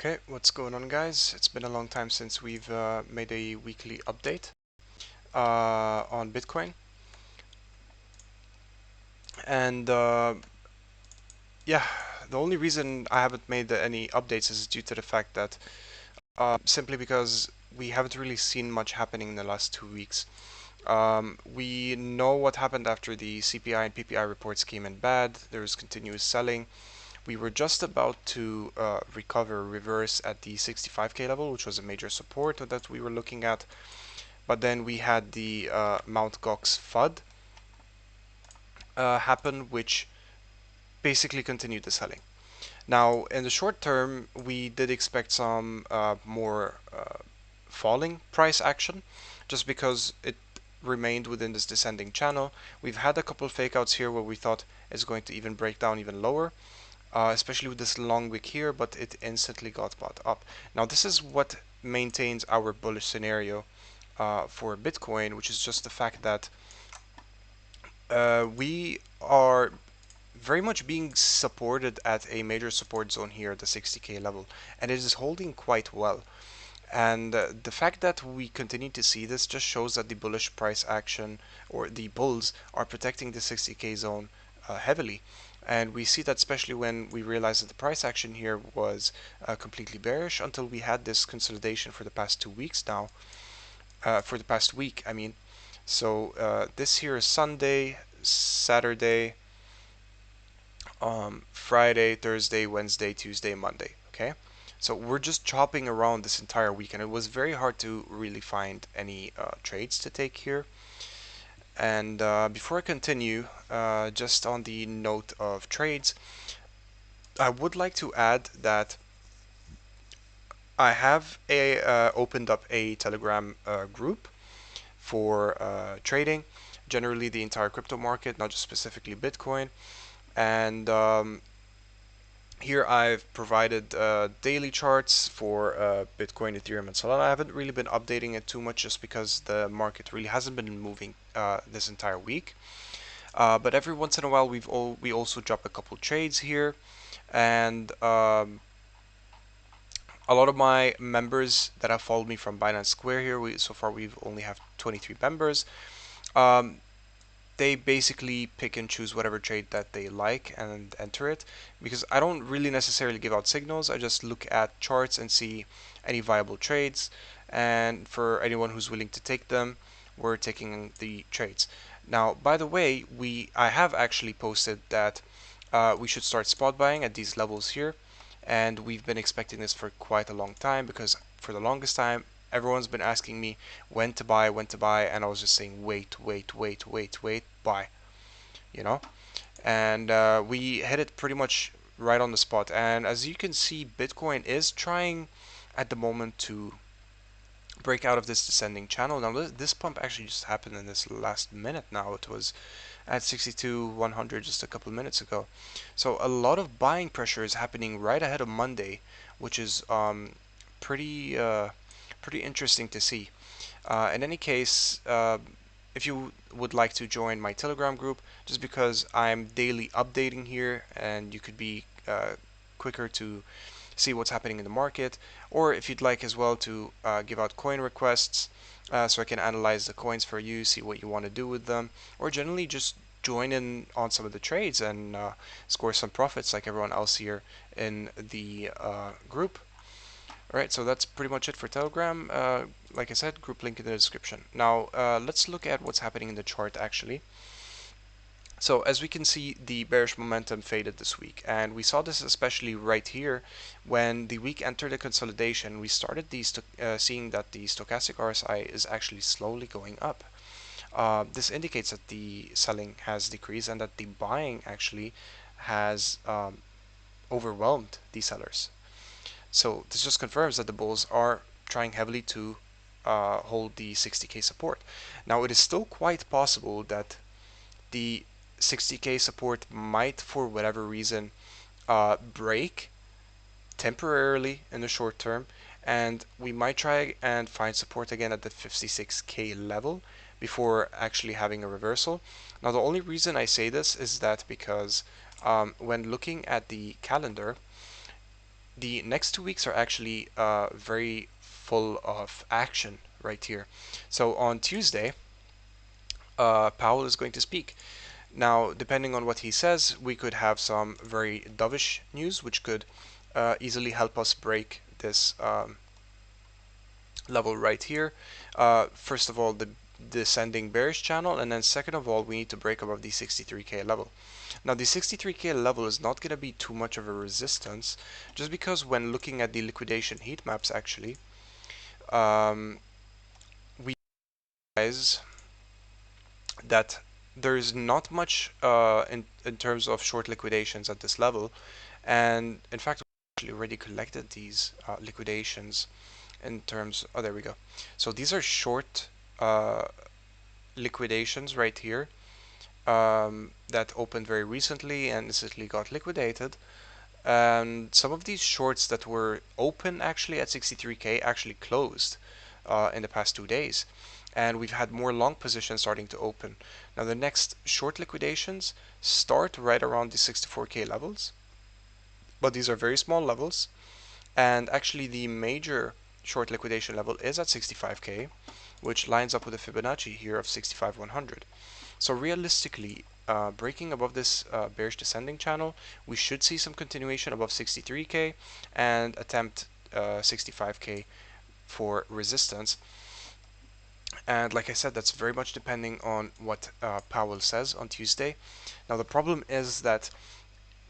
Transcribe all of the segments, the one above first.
Okay, what's going on, guys? It's been a long time since we've made a weekly update on Bitcoin, and yeah, the only reason I haven't made any updates is due to the fact that simply because we haven't really seen much happening in the last 2 weeks. We know what happened after the CPI and PPI reports came in bad. There was continuous selling. We were just about to recover, reverse at the 65K level, which was a major support that we were looking at. But then we had the Mt. Gox FUD happen, which basically continued the selling. Now, in the short term, we did expect some more falling price action, just because it remained within this descending channel. We've had a couple of fake outs here where we thought it's going to even break down even lower, especially with this long wick here, but it instantly got bought up. Now, this is what maintains our bullish scenario for Bitcoin, which is just the fact that we are very much being supported at a major support zone here at the 60K level, and it is holding quite well. And the fact that we continue to see this just shows that the bullish price action, or the bulls, are protecting the 60K zone heavily. And we see that especially when we realize that the price action here was completely bearish until we had this consolidation for the past 2 weeks now. For the past week, I mean. So this here is Sunday, Saturday, Friday, Thursday, Wednesday, Tuesday, Monday. Okay, so we're just chopping around this entire week, and it was very hard to really find any trades to take here. And before I continue, just on the note of trades, I would like to add that I have opened up a Telegram group for trading, generally the entire crypto market, not just specifically Bitcoin. And here I've provided daily charts for Bitcoin, Ethereum, and Solana. I haven't really been updating it too much just because the market really hasn't been moving this entire week. But every once in a while, we also drop a couple trades here, and a lot of my members that have followed me from Binance Square here, so far we've only have 23 members. They basically pick and choose whatever trade that they like and enter it, because I don't really necessarily give out signals. I just look at charts and see any viable trades, and for anyone who's willing to take them, we're taking the trades. Now, by the way, I have actually posted that we should start spot buying at these levels here, and we've been expecting this for quite a long time, because for the longest time everyone's been asking me when to buy, and I was just saying wait, buy, you know. And we hit it pretty much right on the spot. And as you can see, Bitcoin is trying at the moment to break out of this descending channel. Now this pump actually just happened in this last minute. Now it was at 62,100 just a couple of minutes ago. So a lot of buying pressure is happening right ahead of Monday, which is pretty pretty interesting to see. In any case, if you would like to join my Telegram group, just because I'm daily updating here, and you could be quicker to see what's happening in the market, or if you'd like as well to give out coin requests, so I can analyze the coins for you, see what you want to do with them, or generally just join in on some of the trades and score some profits like everyone else here in the group. Alright, so that's pretty much it for Telegram. Like I said, group link in the description. Now, let's look at what's happening in the chart actually. So as we can see, the bearish momentum faded this week, and we saw this especially right here when the week entered a consolidation. We started seeing that the stochastic RSI is actually slowly going up. This indicates that the selling has decreased and that the buying actually has overwhelmed the sellers. So this just confirms that the bulls are trying heavily to hold the 60K support. Now, it is still quite possible that the 60K support might, for whatever reason, break temporarily in the short term, and we might try and find support again at the 56K level before actually having a reversal. Now, the only reason I say this is that because when looking at the calendar, the next 2 weeks are actually very full of action right here. So on Tuesday, Powell is going to speak. Now, depending on what he says, we could have some very dovish news, which could easily help us break this level right here. First of all, the descending bearish channel, and then second of all, we need to break above the 63k level. Now, the 63k level is not going to be too much of a resistance, just because when looking at the liquidation heat maps, actually, we realize that there's not much in terms of short liquidations at this level, and in fact, we actually already collected these liquidations in terms. Oh, there we go. So these are short liquidations right here that opened very recently and instantly got liquidated. And some of these shorts that were open actually at 63k actually closed in the past 2 days. And we've had more long positions starting to open. Now the next short liquidations start right around the 64k levels, but these are very small levels. And actually the major short liquidation level is at 65k, which lines up with the Fibonacci here of 65,100. So realistically, breaking above this bearish descending channel, we should see some continuation above 63k and attempt 65k for resistance. And like I said, that's very much depending on what Powell says on Tuesday. Now the problem is that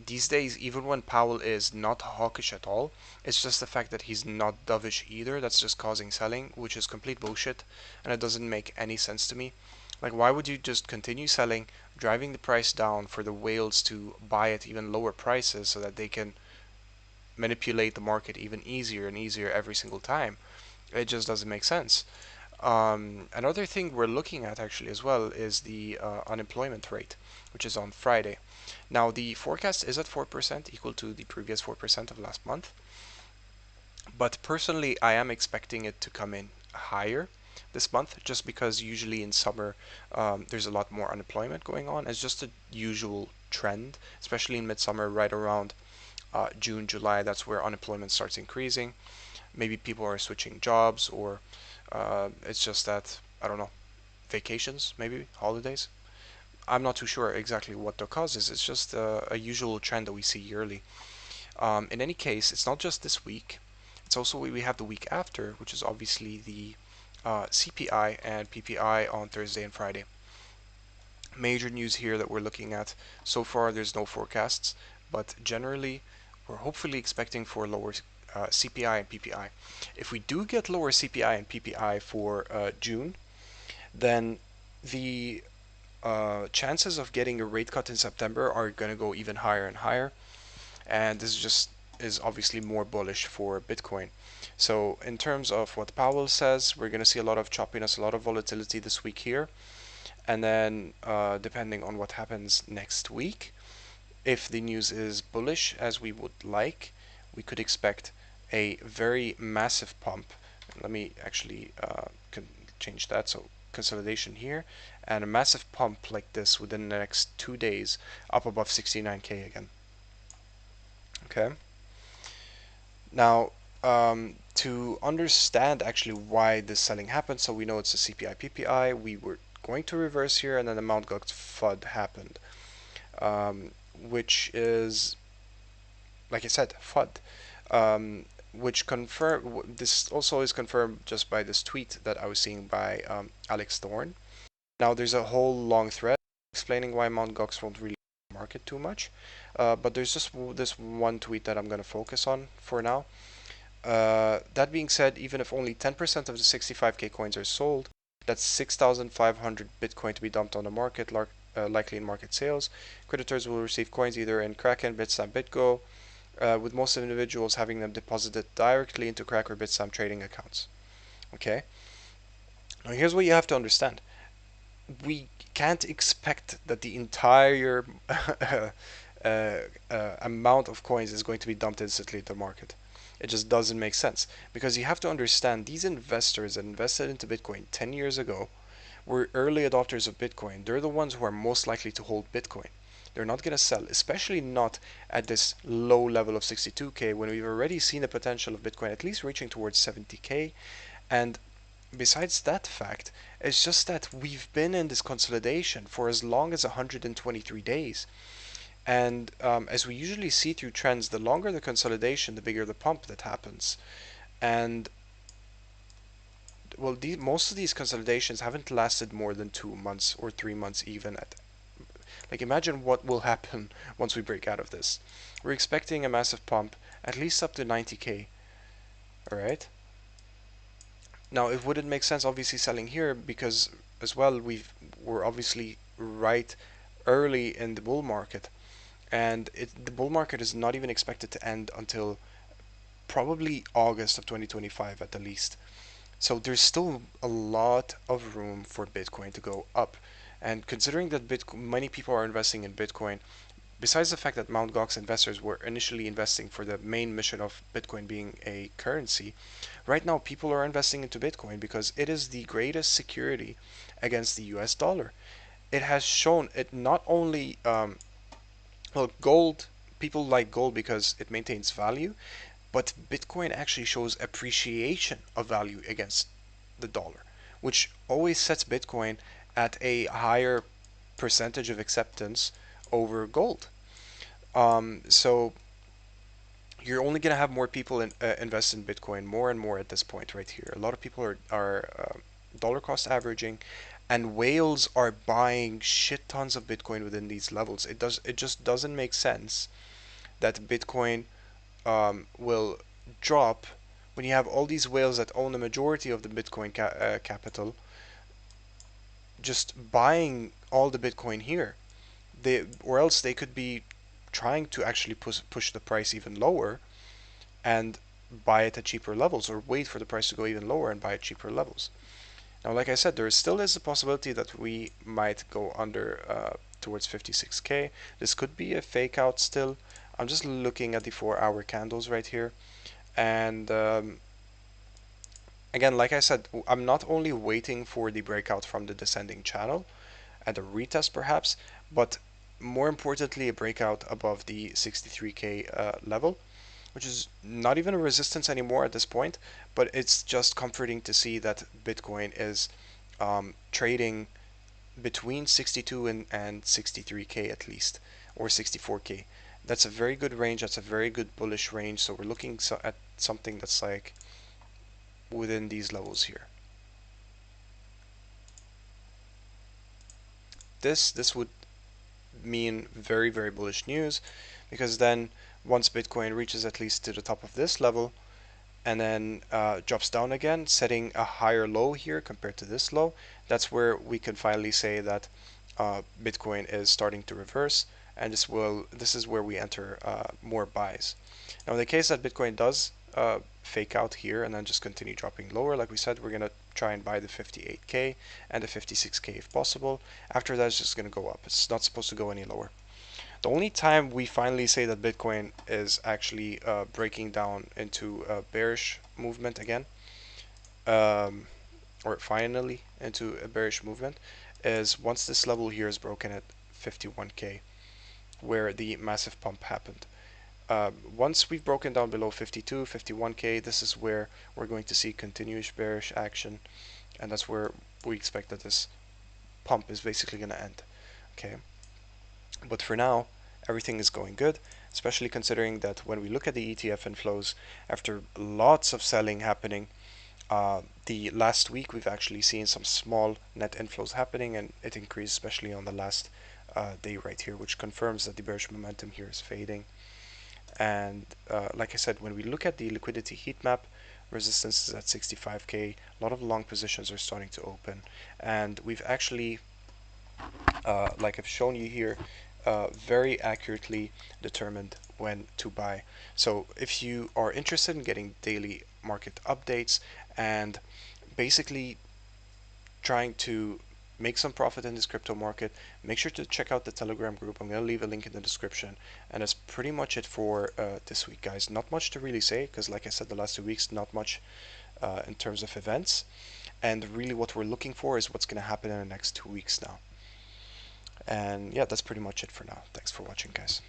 these days, even when Powell is not hawkish at all, it's just the fact that he's not dovish either that's just causing selling, which is complete bullshit, and it doesn't make any sense to me. Like, why would you just continue selling, driving the price down for the whales to buy at even lower prices so that they can manipulate the market even easier and easier every single time? It just doesn't make sense. Another thing we're looking at actually as well is the unemployment rate, which is on Friday. Now the forecast is at 4%, equal to the previous 4% of last month. But personally, I am expecting it to come in higher this month, just because usually in summer there's a lot more unemployment going on. It's just a usual trend, especially in midsummer, right around June, July. That's where unemployment starts increasing. Maybe people are switching jobs, or it's just that, I don't know, vacations, maybe holidays. I'm not too sure exactly what the cause is. It's just a usual trend that we see yearly. In any case, it's not just this week. It's also we have the week after, which is obviously the CPI and PPI on Thursday and Friday. Major news here that we're looking at. So far, there's no forecasts, but generally, we're hopefully expecting for lower CPI and PPI. If we do get lower CPI and PPI for June, then the chances of getting a rate cut in September are going to go even higher and higher, and this is obviously more bullish for Bitcoin. So in terms of what Powell says, we're going to see a lot of choppiness, a lot of volatility this week here, and then depending on what happens next week, if the news is bullish as we would like, we could expect a very massive pump. Let me actually change that. So consolidation here and a massive pump like this within the next 2 days up above 69k again. Okay. Now, to understand actually why this selling happened, so we know it's a CPI PPI. We were going to reverse here, and then the Mt. Gox FUD happened, which is, like I said, FUD. Which confirm this also is confirmed just by this tweet that I was seeing by Alex Thorne. Now there's a whole long thread explaining why Mt. Gox won't really market too much, but there's just this one tweet that I'm going to focus on for now. That being said, even if only 10% of the 65k coins are sold, that's 6,500 Bitcoin to be dumped on the market, likely in market sales. Creditors will receive coins either in Kraken, Bitstamp, BitGo, with most individuals having them deposited directly into Crack or Bitstamp trading accounts. Okay? Now here's what you have to understand. We can't expect that the entire amount of coins is going to be dumped instantly into the market. It just doesn't make sense, because you have to understand these investors that invested into Bitcoin 10 years ago were early adopters of Bitcoin. They're the ones who are most likely to hold Bitcoin. They're not going to sell, especially not at this low level of 62K when we've already seen the potential of Bitcoin at least reaching towards 70K. And besides that fact, it's just that we've been in this consolidation for as long as 123 days. And as we usually see through trends, the longer the consolidation, the bigger the pump that happens. And well, most of these consolidations haven't lasted more than 2 months or 3 months even. Like, imagine what will happen once we break out of this. We're expecting a massive pump, at least up to 90K. All right. Now, it wouldn't make sense obviously selling here because as well we're obviously right early in the bull market, and the bull market is not even expected to end until probably August of 2025 at the least. So there's still a lot of room for Bitcoin to go up. And considering that many people are investing in Bitcoin, besides the fact that Mt. Gox investors were initially investing for the main mission of Bitcoin being a currency, right now people are investing into Bitcoin because it is the greatest security against the US dollar. It has shown it not only, well, gold, people like gold because it maintains value, but Bitcoin actually shows appreciation of value against the dollar, which always sets Bitcoin at a higher percentage of acceptance over gold. So you're only going to have more people invest in Bitcoin more and more at this point right here. A lot of people are dollar cost averaging, and whales are buying shit tons of Bitcoin within these levels. It just doesn't make sense that Bitcoin will drop when you have all these whales that own the majority of the Bitcoin capital just buying all the Bitcoin here. Or else they could be trying to actually push the price even lower and buy it at cheaper levels, or wait for the price to go even lower and buy at cheaper levels. Now, like I said, there still is a possibility that we might go under towards 56K. This could be a fake out still. I'm just looking at the 4-hour candles right here. And again, like I said, I'm not only waiting for the breakout from the descending channel and a retest perhaps, but more importantly, a breakout above the 63K level, which is not even a resistance anymore at this point, but it's just comforting to see that Bitcoin is trading between 62 and 63K at least, or 64K. That's a very good range. That's a very good bullish range. So we're looking at something that's like within these levels here. This would mean very, very bullish news, because then once Bitcoin reaches at least to the top of this level and then drops down again, setting a higher low here compared to this low, that's where we can finally say that Bitcoin is starting to reverse, and this is where we enter more buys. Now, in the case that Bitcoin does fake out here and then just continue dropping lower, like we said, we're going to try and buy the 58K and the 56K if possible. After that, it's just going to go up. It's not supposed to go any lower. The only time we finally say that Bitcoin is actually breaking down into a bearish movement again, or finally into a bearish movement, is once this level here is broken at 51K, where the massive pump happened. Once we've broken down below 52, 51K, this is where we're going to see continuous bearish action, and that's where we expect that this pump is basically going to end. Okay, but for now, everything is going good, especially considering that when we look at the ETF inflows, after lots of selling happening, the last week we've actually seen some small net inflows happening, and it increased especially on the last day right here, which confirms that the bearish momentum here is fading. And like I said, when we look at the liquidity heat map, resistance is at 65K. A lot of long positions are starting to open, and we've actually, like I've shown you here, very accurately determined when to buy. So if you are interested in getting daily market updates and basically trying to make some profit in this crypto market, make sure to check out the Telegram group. I'm going to leave a link in the description. And that's pretty much it for this week, guys. Not much to really say, because like I said, the last 2 weeks, not much in terms of events. And really what we're looking for is what's going to happen in the next 2 weeks now. And yeah, that's pretty much it for now. Thanks for watching, guys.